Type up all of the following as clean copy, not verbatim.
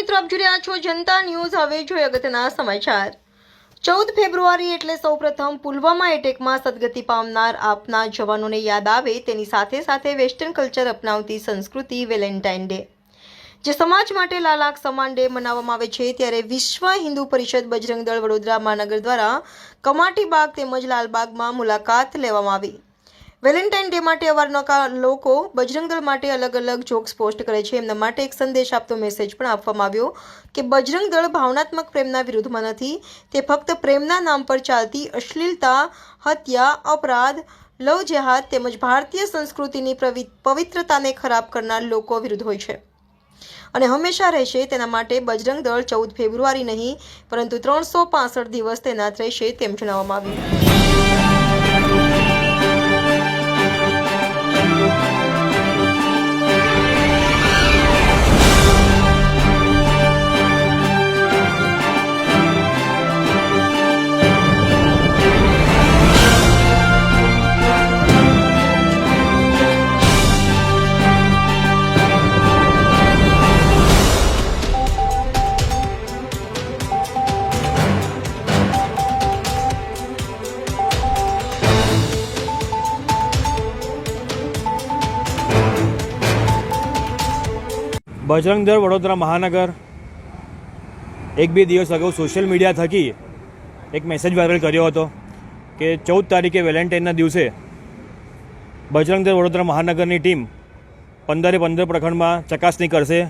મિત્રો, આપ જોઈ રહ્યા છો જનતા ન્યૂઝ। હવે જોઈએ અગત્યના સમાચાર। 14 ફેબ્રુઆરી એટલે સૌપ્રથમ પુલવામા એટેકમાં સદગતિ પામનાર આપના જવાનોને યાદ આવે તેની સાથે સાથે વેસ્ટર્ન કલ્ચર અપનાવતી સંસ્કૃતિ વેલેન્ટાઇન ડે, જે સમાજ માટે લાલ આંખ સમાન ડે મનાવવામાં આવે છે, ત્યારે વિશ્વ હિન્દુ પરિષદ બજરંગ દળ વડોદરા મહાનગર દ્વારા કમાટી બાગ તેમજ લાલબાગમાં મુલાકાત લેવામાં આવી। વેલેન્ટાઇન ડે માટે અવારનવાર લોકો બજરંગ દળ માટે અલગ અલગ જોક્સ પોસ્ટ કરે છે। એમના માટે એક સંદેશ આપતો મેસેજ પણ આપવામાં આવ્યો કે બજરંગ દળ ભાવનાત્મક પ્રેમના વિરુદ્ધમાં નથી, તે ફક્ત પ્રેમના નામ પર ચાલતી અશ્લીલતા, હત્યા, અપરાધ, લવ જેહાદ તેમજ ભારતીય સંસ્કૃતિની પવિત્રતાને ખરાબ કરનાર લોકો વિરુદ્ધ હોય છે અને હંમેશા રહેશે। તેના માટે બજરંગ દળ 14 ફેબ્રુઆરી નહીં પરંતુ 365 દિવસ તૈનાત રહેશે તેમ જણાવવામાં આવ્યું। બજરંગ દળ વડોદરા મહાનગર એક બે દિવસ અગાઉ સોશિયલ મીડિયા થકી એક મેસેજ વાયરલ કર્યો હતો કે 14 તારીખે વેલેન્ટાઇનના દિવસે બજરંગ દળ વડોદરા મહાનગરની ટીમ 15-15 પ્રખંડમાં ચકાસણી કરશે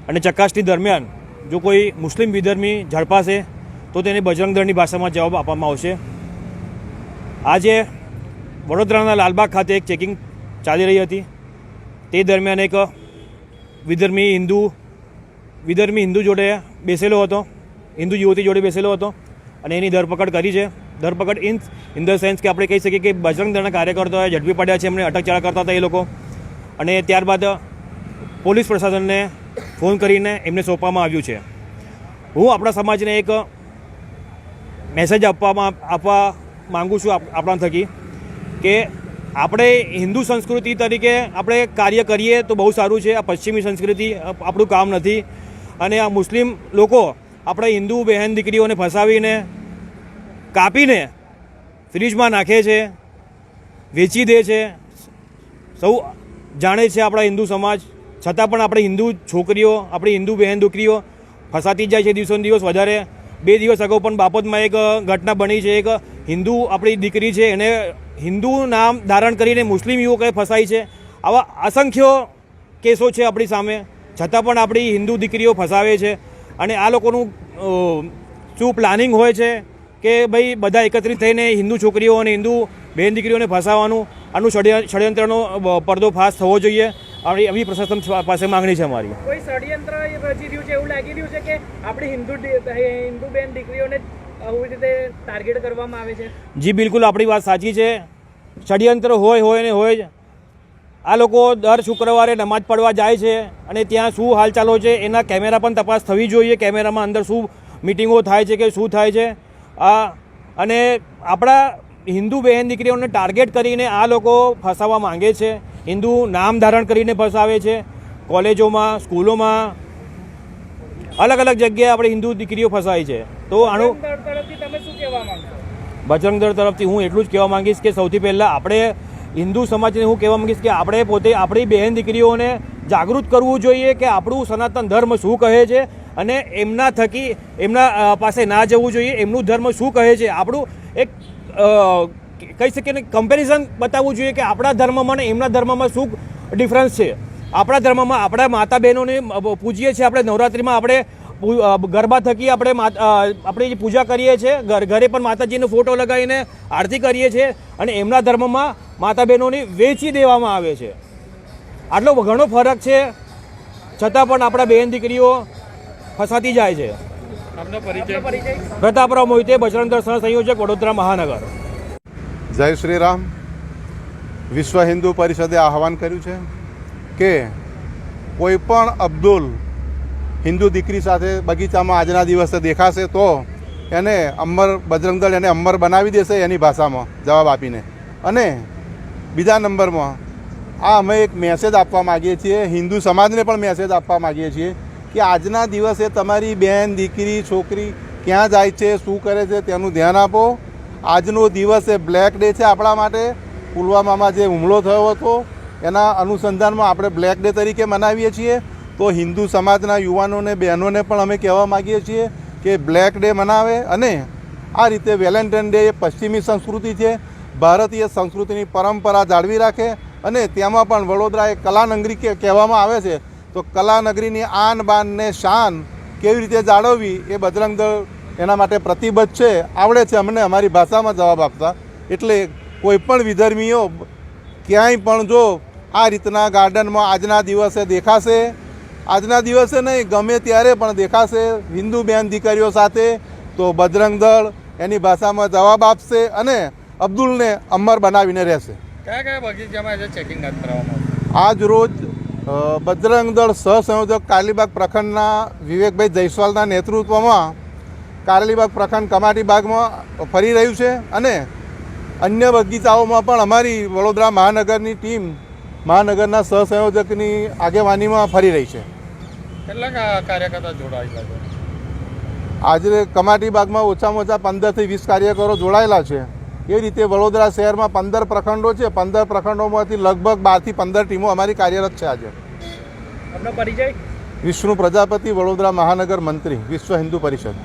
અને ચકાસણી દરમિયાન જો કોઈ મુસ્લિમ વિધર્મી ઝડપાશે તો તેને બજરંગ દળની ભાષામાં જવાબ આપવામાં આવશે। આજે વડોદરાના લાલબાગ ખાતે એક ચેકિંગ ચાલી રહી હતી, તે દરમિયાન એક વિધર્મી હિન્દુ જોડે બેસેલો હતો, હિન્દુ યુવતી જોડે બેસેલો હતો અને એની ધરપકડ કરી છે। ધરપકડ ઇન ધ સેન્સ કે આપણે કહી શકીએ કે બજરંગ દળના કાર્યકર્તાઓએ ઝડપી પડ્યા છે, એમને અટકચાળા કરતા હતા એ લોકો, અને ત્યારબાદ પોલીસ પ્રશાસનને ફોન કરીને એમને સોંપવામાં આવ્યું છે। હું આપણા સમાજને એક મેસેજ આપવા માગું છું આપણા થકી કે આપણે હિન્દુ સંસ્કૃતિ તરીકે આપણે કાર્ય કરીએ તો બહુ સારું છે। આ પશ્ચિમી સંસ્કૃતિ આપણું કામ નથી અને આ મુસ્લિમ લોકો આપણે હિન્દુ બહેન દીકરીઓને ફસાવીને કાપીને ફ્રીજમાં નાખે છે, વેચી દે છે। સૌ જાણે છે આપણા હિન્દુ સમાજ, છતાં પણ આપણે હિન્દુ છોકરીઓ, આપણી હિન્દુ બહેન દીકરીઓ ફસાતી જાય છે દિવસોને દિવસ વધારે। 2 દિવસ અગાઉ પણ બાપતમાં એક ઘટના બની છે, એક હિન્દુ આપણી દીકરી છે એને હિન્દુ નામ ધારણ કરીને મુસ્લિમ યુવકોએ ફસાઈ છે। આવા અસંખ્ય કેસો છે આપણી સામે, છતાં પણ આપણી હિન્દુ દીકરીઓ ફસાવે છે અને આ લોકોનું શું પ્લાનિંગ હોય છે કે ભાઈ બધા એકત્રિત થઈને હિન્દુ છોકરીઓ અને હિન્દુ બહેન દીકરીઓને ફસાવવાનું, આનું ષડયંત્રનો પર્દોફાશ થવો જોઈએ। આવી પ્રશાસન પાસે માંગણી છે અમારી। કોઈ ષડયંત્ર રચી રહ્યું છે એવું લાગી રહ્યું છે કે આપણી હિન્દુ બહેન દીકરીઓને આવી રીતે ટાર્ગેટ કરવામાં આવે છે? જી બિલકુલ, આપણી વાત સાચી છે। ષડયંત્ર હોય ને હોય જ આ લોકો દર શુક્રવારે નમાજ પડવા જાય છે અને ત્યાં શું હાલચાલો છે એના કેમેરા પણ તપાસ થવી જોઈએ। કેમેરામાં અંદર શું મિટિંગો થાય છે કે શું થાય છે, અને આપણા હિન્દુ બહેન દીકરીઓને ટાર્ગેટ કરીને આ લોકો ફસાવવા માંગે છે, હિન્દુ નામ ધારણ કરીને ફસાવે છે। કોલેજોમાં, સ્કૂલોમાં, અલગ અલગ જગ્યાએ આપણે હિન્દુ દીકરીઓ ફસાય છે। તો આનું બજરંગ દળ તરફથી હું એટલું જ કહેવા માંગીશ કે સૌથી પહેલાં આપણે હિન્દુ સમાજને હું કહેવા માંગીશ કે આપણે પોતે આપણી બહેન દીકરીઓને જાગૃત કરવું જોઈએ કે આપણું સનાતન ધર્મ શું કહે છે અને એમના થકી એમના પાસે ના જવું જોઈએ, એમનું ધર્મ શું કહે છે। આપણું એક કહી શકીએ ને કમ્પેરિઝન બતાવવું જોઈએ કે આપણા ધર્મમાં ને એમના ધર્મમાં શું ડિફરન્સ છે। આપણા ધર્મમાં આપણા માતા બહેનોને પૂજીએ છીએ, આપણે નવરાત્રિમાં આપણે ગરબા થકી આપણે પૂજા કરીએ છીએ, ઘરે પણ માતાજીનો ફોટો લગાવીને આરતી કરીએ છીએ, અને એમના ધર્મમાં માતા બહેનોને વેચી દેવામાં આવે છે। આટલો ઘણો ફરક છે, છતાં પણ આપણા બહેન દીકરીઓ ફસાતી જાય છે। પ્રતાપરાવ મોહિતે, બજરંગ દળ સહસંયોજક, વડોદરા મહાનગર। જય શ્રી રામ। વિશ્વ હિન્દુ પરિષદે આહવાન કર્યું છે કે કોઈ પણ અબ્દુલ હિન્દુ દીકરી સાથે બગીચામાં આજના દિવસે દેખાશે તો એને બજરંગ દળ એને અમર બનાવી દેશે એની ભાષામાં જવાબ આપીને। અને બીજા નંબરમાં આ અમે એક મેસેજ આપવા માગીએ છીએ, હિન્દુ સમાજને પણ મેસેજ આપવા માગીએ છીએ કે આજના દિવસે તમારી બહેન દીકરી છોકરી ક્યાં જાય છે શું કરે છે તેનું ધ્યાન આપો. આજનો દિવસ એ બ્લેક ડે છે આપણા માટે. પુલવામામાં જે હુમલો થયો હતો એના અનુસંધાનમાં આપણે બ્લેક ડે તરીકે મનાવીએ છીએ. તો હિન્દુ સમાજના યુવાનોને બહેનોને પણ અમે કહેવા માગીએ છીએ કે બ્લેક ડે મનાવે. અને આ રીતે વેલેન્ટાઇન ડે એ પશ્ચિમી સંસ્કૃતિ છે, ભારતીય સંસ્કૃતિની પરંપરા જાળવી રાખે. અને તેમાં પણ વડોદરા એક કલાનગરી કહેવામાં આવે છે, તો કલાનગરીની આન બાન ને શાન કેવી રીતે જાળવવી એ બજરંગ દળ એના માટે પ્રતિબદ્ધ છે. આવડે છે અમને અમારી ભાષામાં જવાબ આપતા. એટલે કોઈ પણ વિધર્મીઓ ક્યાંય પણ જો આ રીતના ગાર્ડનમાં આજના દિવસે દેખાશે, આજના દિવસે નહીં ગમે ત્યારે પણ દેખાશે હિન્દુ બેન દીકરીઓ સાથે, તો બજરંગ દળ એની ભાષામાં જવાબ આપશે અને અબ્દુલને અમર બનાવીને રહેશે. કયા કયા બગીચામાં આજે ચેકિંગ હાથ ધરવામાં આજ રોજ બજરંગ દળ સહસંયોજક કારેલીબાગ પ્રખંડના વિવેકભાઈ જયસ્વાલના નેતૃત્વમાં કારેલીબાગ પ્રખંડ કમાટી બાગમાં ફરી રહ્યું છે. અને અન્ય બગીચાઓમાં પણ અમારી વડોદરા મહાનગરની ટીમ મહાનગરના સહસંયોજકની આગેવાનીમાં ફરી રહી છે. કેટલા કાર્યકર્તા જોડાયેલા છે? આજે કમાટી બાગમાં ઓછામાં ઓછા 15 થી 20 કાર્યકરો જોડાયેલા છે. એ રીતે વડોદરા શહેરમાં 15 પ્રખંડો છે. 15 પ્રખંડોમાંથી લગભગ 12 થી 15 ટીમો અમારી કાર્યરત છે. આજે આપનો પરિચય? વિષ્ણુ પ્રજાપતિ, વડોદરા મહાનગર મંત્રી, વિશ્વ હિન્દુ પરિષદ.